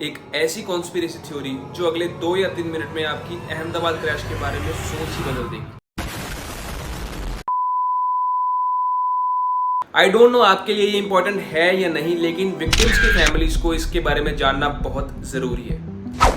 एक ऐसी conspiracy theory जो अगले 2 या 3 मिनट में आपकी अहमदाबाद क्रैश के बारे में सोच ही बदल देगी। आई डोंट नो आपके लिए ये इंपॉर्टेंट है या नहीं, लेकिन विक्टिम्स की फैमिलीज को इसके बारे में जानना बहुत जरूरी है।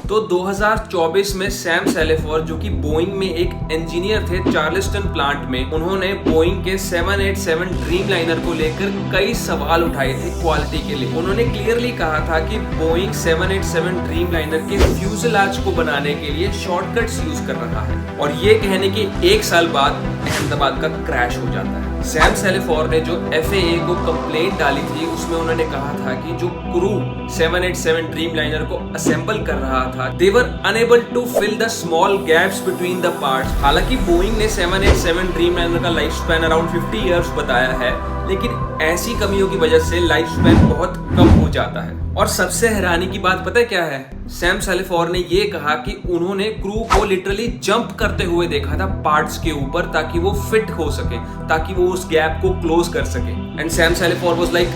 तो 2024 में सैम सेलेफोर, जो कि बोइंग में एक इंजीनियर थे चार्ल्सटन प्लांट में, उन्होंने बोइंग के 787 ड्रीमलाइनर को लेकर कई सवाल उठाए थे क्वालिटी के लिए। उन्होंने क्लियरली कहा था कि बोइंग 787 ड्रीमलाइनर के फ्यूजलाज को बनाने के लिए शॉर्टकट्स यूज कर रहा है, और ये कहने के 1 साल बाद अहमदाबाद का क्रैश हो जाता है। सैम सेलेफोर ने जो FAA को कंप्लेंट डाली थी, उसमें उन्होंने कहा था कि जो क्रू 787 ड्रीमलाइनर को असेंबल कर रहा था, they were unable to fill the small gaps between the parts। हालांकि बोइंग ने 787 ड्रीमलाइनर का लाइफ स्पैन अराउंड 50 इयर्स बताया है, लेकिन ऐसी कमियों की वजह से लाइफ स्पैन बहुत कम हो जाता है। और सबसे हैरानी की बात पता है क्या है? सैम सेलेफोर ने ये कहा कि उन्होंने क्रू को लिटरली जंप करते हुए देखा था पार्ट्स के ऊपर, ताकि वो फिट हो सके, ताकि वो उस गैप को क्लोज कर सके। एंड सैम सेलेफोर वाज लाइक,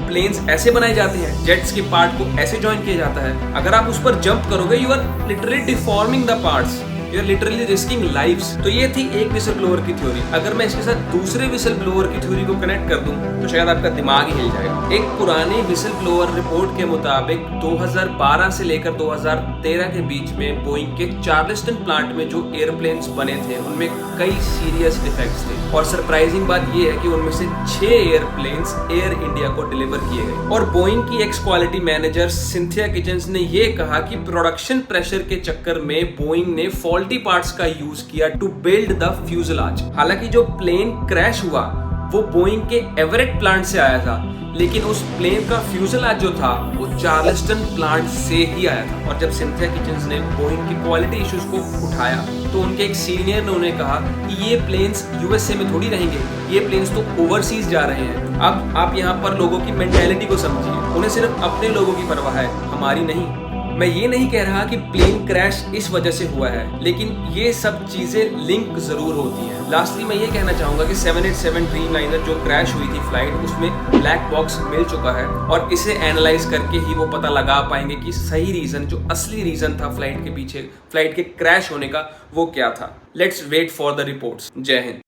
प्लेन्स ऐसे बनाए जाते हैं, जेट्स के पार्ट को ऐसे ज्वाइन किया जाता है, अगर आप उस पर जंप करोगे you are literally deforming the parts, you are literally risking lives. तो ये थी एक विसल ब्लोअर की थ्योरी। अगर मैं इसके साथ दूसरे विसल ब्लोअर की थ्योरी को कनेक्ट कर दूं तो शायद आपका दिमाग ही हिल जाएगा। एक पुरानी विसल ब्लोअर रिपोर्ट के मुताबिक 2012 से लेकर 2013 के बीच में बोइंग के चार्ल्सटन प्लांट में जो एयरप्लेन्स बने थे, उनमें कई सीरियस डिफेक्ट्स थे। और सरप्राइजिंग बात यह है कि उनमें से 6 एयरप्लेन्स एयर इंडिया को डिलीवर किए गए। और बोइंग की x quality manager Cynthia kitchens ने यह कहा कि प्रोडक्शन प्रेशर के चक्कर में बोइंग ने फॉल्टी पार्ट्स का यूज किया टू बिल्ड द फ्यूजलाज। हालांकि जो प्लेन क्रैश हुआ वो बोइंग के एवरेट प्लांट से आया था, लेकिन उस प्लेन का फ्यूजलाज जो था वो चार्ल्सटन प्लांट से ही आया था। और जब सिंथिया किचन्स ने बोइंग की क्वालिटी इश्यूज को उठाया तो उनके एक सीनियर ने उन्हें कहा कि ये प्लेन्स USA में थोड़ी रहेंगे, ये प्लेन्स तो ओवरसीज जा रहे हैं। अब आप यहाँ पर लोगों की मेंटेलिटी को समझिए, उन्हें सिर्फ अपने लोगों की परवाह है, हमारी नहीं। मैं ये नहीं कह रहा कि प्लेन क्रैश इस वजह से हुआ है, लेकिन ये सब चीजें लिंक जरूर होती हैं। लास्टली मैं ये कहना चाहूंगा कि 787 ड्रीमलाइनर जो क्रैश हुई थी फ्लाइट, उसमें ब्लैक बॉक्स मिल चुका है, और इसे एनालाइज करके ही वो पता लगा पाएंगे कि सही रीजन, जो असली रीजन था फ्लाइट के पीछे, फ्लाइट के क्रैश होने का, वो क्या था। Let's wait for the reports. जय हिंद।